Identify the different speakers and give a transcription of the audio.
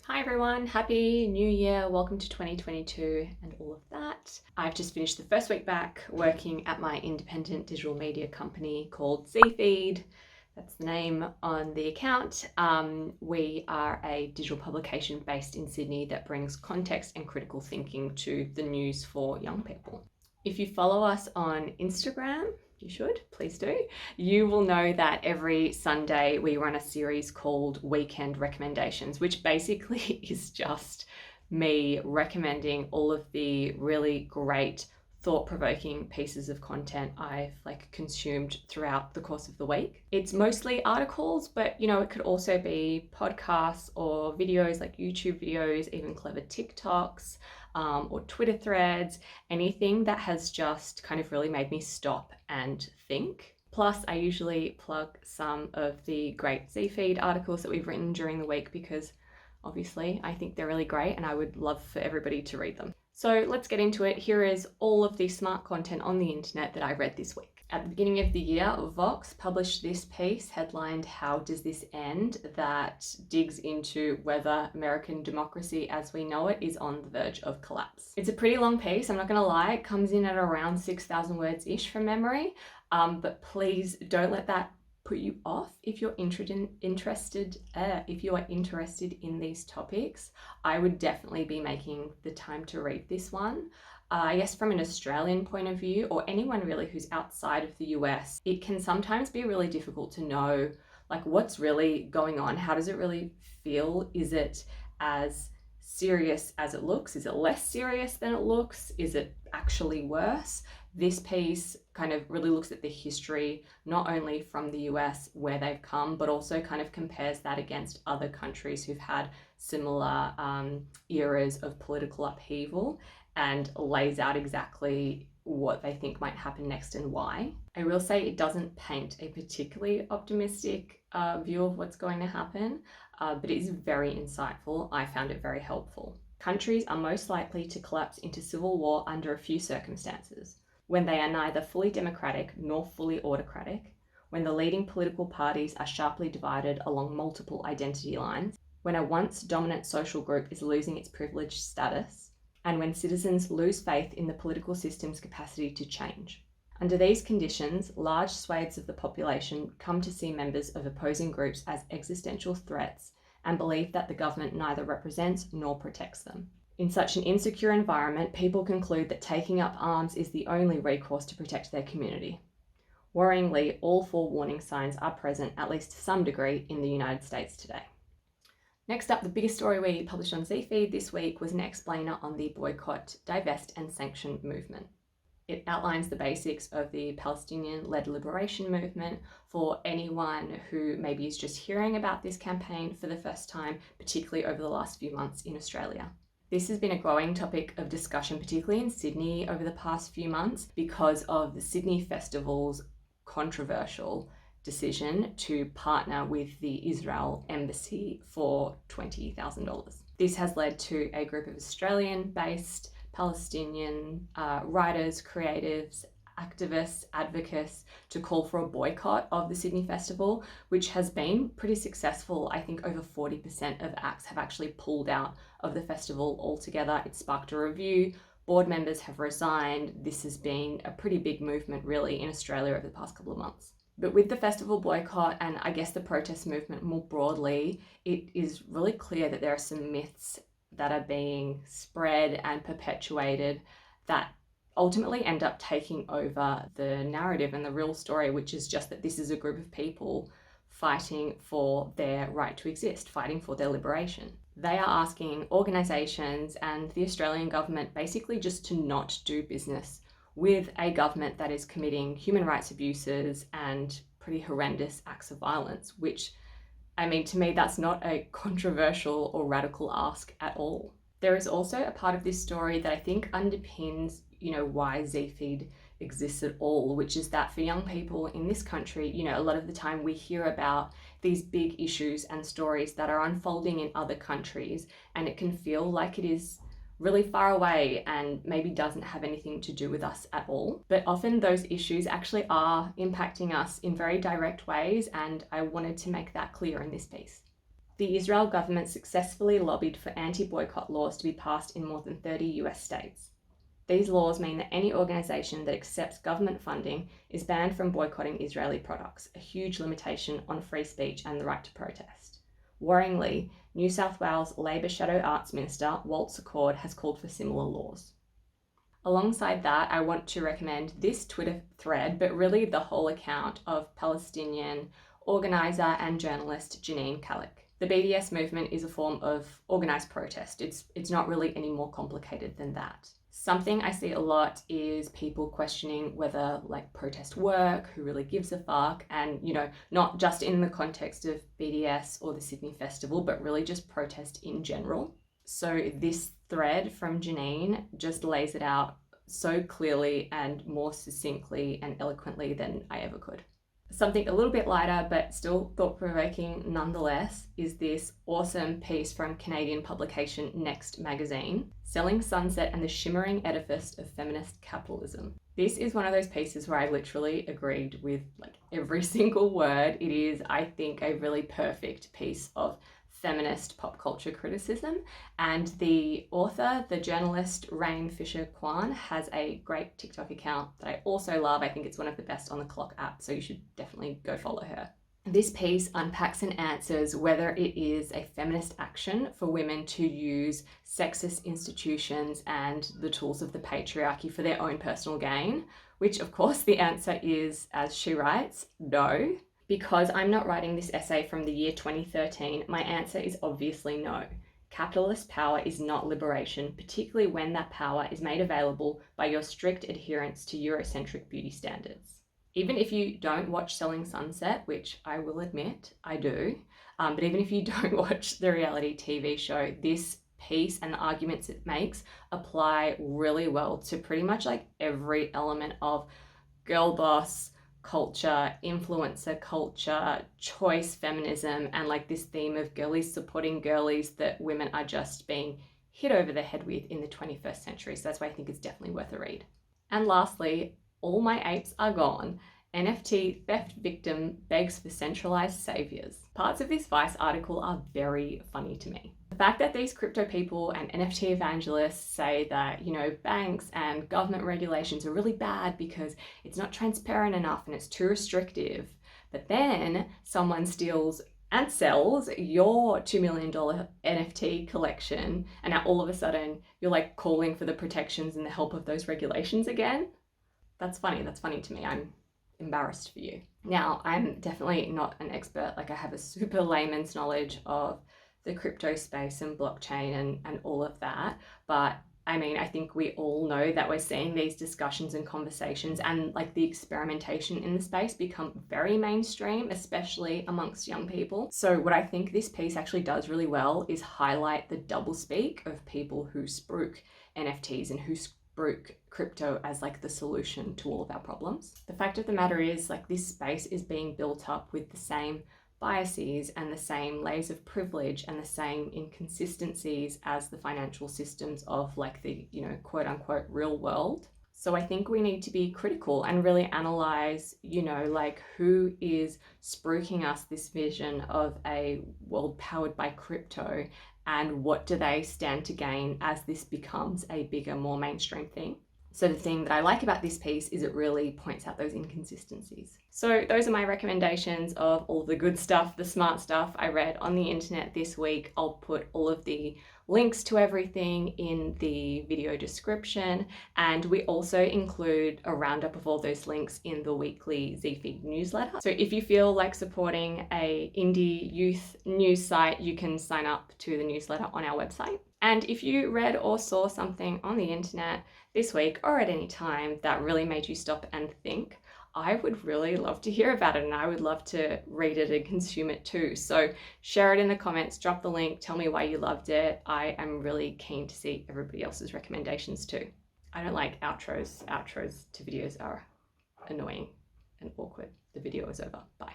Speaker 1: Hi everyone, happy new year, welcome to 2022 and all of that. I've just finished the first week back working at my independent digital media company called ZFeed. That's the name on the account. We are a digital publication based in Sydney that brings context and critical thinking to the news for young people. If you follow us on Instagram, you should, please do. You will know that every Sunday we run a series called Weekend Recommendations, which basically is just me recommending all of the really great thought-provoking pieces of content I've consumed throughout the course of the week. It's mostly articles, but it could also be podcasts or videos like YouTube videos, even clever TikToks, or Twitter threads, anything that has just kind of really made me stop and think. Plus, I usually plug some of the great ZFeed articles that we've written during the week because obviously I think they're really great and I would love for everybody to read them. So let's get into it. Here is all of the smart content on the internet that I read this week. At the beginning of the year, Vox published this piece headlined "How Does This End?" that digs into whether American democracy as we know it is on the verge of collapse. It's a pretty long piece, I'm not gonna lie. It comes in at around 6,000 words-ish from memory, but please don't let that put you off if you're interested in these topics. I would definitely be making the time to read this one. I guess from an Australian point of view, or anyone really who's outside of the US, it can sometimes be really difficult to know what's really going on. How does it really feel? Is it as serious as it looks? Is it less serious than it looks? Is it actually worse? This piece kind of really looks at the history, not only from the US where they've come, but also kind of compares that against other countries who've had similar eras of political upheaval, and lays out exactly what they think might happen next and why. I will say it doesn't paint a particularly optimistic view of what's going to happen, but it is very insightful. I found it very helpful. Countries are most likely to collapse into civil war under a few circumstances: when they are neither fully democratic nor fully autocratic, when the leading political parties are sharply divided along multiple identity lines, when a once dominant social group is losing its privileged status, and when citizens lose faith in the political system's capacity to change. Under these conditions, large swathes of the population come to see members of opposing groups as existential threats and believe that the government neither represents nor protects them. In such an insecure environment, people conclude that taking up arms is the only recourse to protect their community. Worryingly, all four warning signs are present, at least to some degree, in the United States today. Next up, the biggest story we published on ZFeed this week was an explainer on the boycott, divest and sanction movement. It outlines the basics of the Palestinian-led liberation movement for anyone who maybe is just hearing about this campaign for the first time, particularly over the last few months in Australia. This has been a growing topic of discussion, particularly in Sydney over the past few months, because of the Sydney Festival's controversial decision to partner with the Israel Embassy for $20,000. This has led to a group of Australian-based Palestinian writers, creatives, activists, advocates to call for a boycott of the Sydney Festival, which has been pretty successful. I think over 40% of acts have actually pulled out of the festival altogether. It sparked a review. Board members have resigned. This has been a pretty big movement really in Australia over the past couple of months. But with the festival boycott and I guess the protest movement more broadly, it is really clear that there are some myths that are being spread and perpetuated that ultimately end up taking over the narrative and the real story, which is just that this is a group of people fighting for their right to exist, fighting for their liberation. They are asking organisations and the Australian government basically just to not do business with a government that is committing human rights abuses and pretty horrendous acts of violence, which, I mean, to me, that's not a controversial or radical ask at all. There is also a part of this story that I think underpins, why ZFeed exists at all, which is that for young people in this country, a lot of the time we hear about these big issues and stories that are unfolding in other countries, and it can feel like it is really far away and maybe doesn't have anything to do with us at all. But often those issues actually are impacting us in very direct ways, and I wanted to make that clear in this piece. The Israel government successfully lobbied for anti-boycott laws to be passed in more than 30 US states. These laws mean that any organisation that accepts government funding is banned from boycotting Israeli products, a huge limitation on free speech and the right to protest. Worryingly, New South Wales Labor Shadow Arts Minister Walt Secord has called for similar laws. Alongside that, I want to recommend this Twitter thread, but really the whole account of Palestinian organiser and journalist Janine Khalek. The BDS movement is a form of organised protest. It's not really any more complicated than that. Something I see a lot is people questioning whether like protests work, who really gives a fuck, and not just in the context of BDS or the Sydney Festival, but really just protest in general. So this thread from Janine just lays it out so clearly and more succinctly and eloquently than I ever could. Something a little bit lighter but still thought-provoking nonetheless is this awesome piece from Canadian publication Next Magazine, Selling Sunset and the Shimmering Edifice of Feminist Capitalism. This is one of those pieces where I literally agreed with like every single word. It is, I think, a really perfect piece of feminist pop culture criticism, and the author, the journalist Rain Fisher Kwan, has a great TikTok account that I also love. I think it's one of the best on the Clock app, so you should definitely go follow her. This piece unpacks and answers whether it is a feminist action for women to use sexist institutions and the tools of the patriarchy for their own personal gain, which of course the answer is, as she writes, no. Because I'm not writing this essay from the year 2013, my answer is obviously no. Capitalist power is not liberation, particularly when that power is made available by your strict adherence to Eurocentric beauty standards. Even if you don't watch Selling Sunset, which I will admit I do, but even if you don't watch the reality TV show, this piece and the arguments it makes apply really well to pretty much like every element of girl boss culture, influencer culture, choice feminism, and like this theme of girlies supporting girlies that women are just being hit over the head with in the 21st century. So that's why I think it's definitely worth a read. And lastly, All My Apes Are Gone. NFT theft victim begs for centralized saviors. Parts of this Vice article are very funny to me. The fact that these crypto people and NFT evangelists say that, banks and government regulations are really bad because it's not transparent enough and it's too restrictive. But then someone steals and sells your $2 million NFT collection, and now all of a sudden you're like calling for the protections and the help of those regulations again. That's funny. That's funny to me. I'm embarrassed for you. Now, I'm definitely not an expert. Like, I have a super layman's knowledge of the crypto space and blockchain and all of that. But I mean, I think we all know that we're seeing these discussions and conversations and like the experimentation in the space become very mainstream, especially amongst young people. So what I think this piece actually does really well is highlight the doublespeak of people who spruik NFTs and who spruik crypto as like the solution to all of our problems. The fact of the matter is, like, this space is being built up with the same biases and the same layers of privilege and the same inconsistencies as the financial systems of like the, quote unquote real world. So I think we need to be critical and really analyze, like, who is spruiking us this vision of a world powered by crypto, and what do they stand to gain as this becomes a bigger, more mainstream thing. So the thing that I like about this piece is it really points out those inconsistencies. So those are my recommendations of all the good stuff, the smart stuff I read on the internet this week. I'll put all of the links to everything in the video description, and we also include a roundup of all those links in the weekly ZFeed newsletter. So if you feel like supporting a indie youth news site, you can sign up to the newsletter on our website. And if you read or saw something on the internet this week or at any time that really made you stop and think, I would really love to hear about it, and I would love to read it and consume it too. So share it in the comments, drop the link, tell me why you loved it. I am really keen to see everybody else's recommendations too. I don't like outros. Outros to videos are annoying and awkward. The video is over. Bye.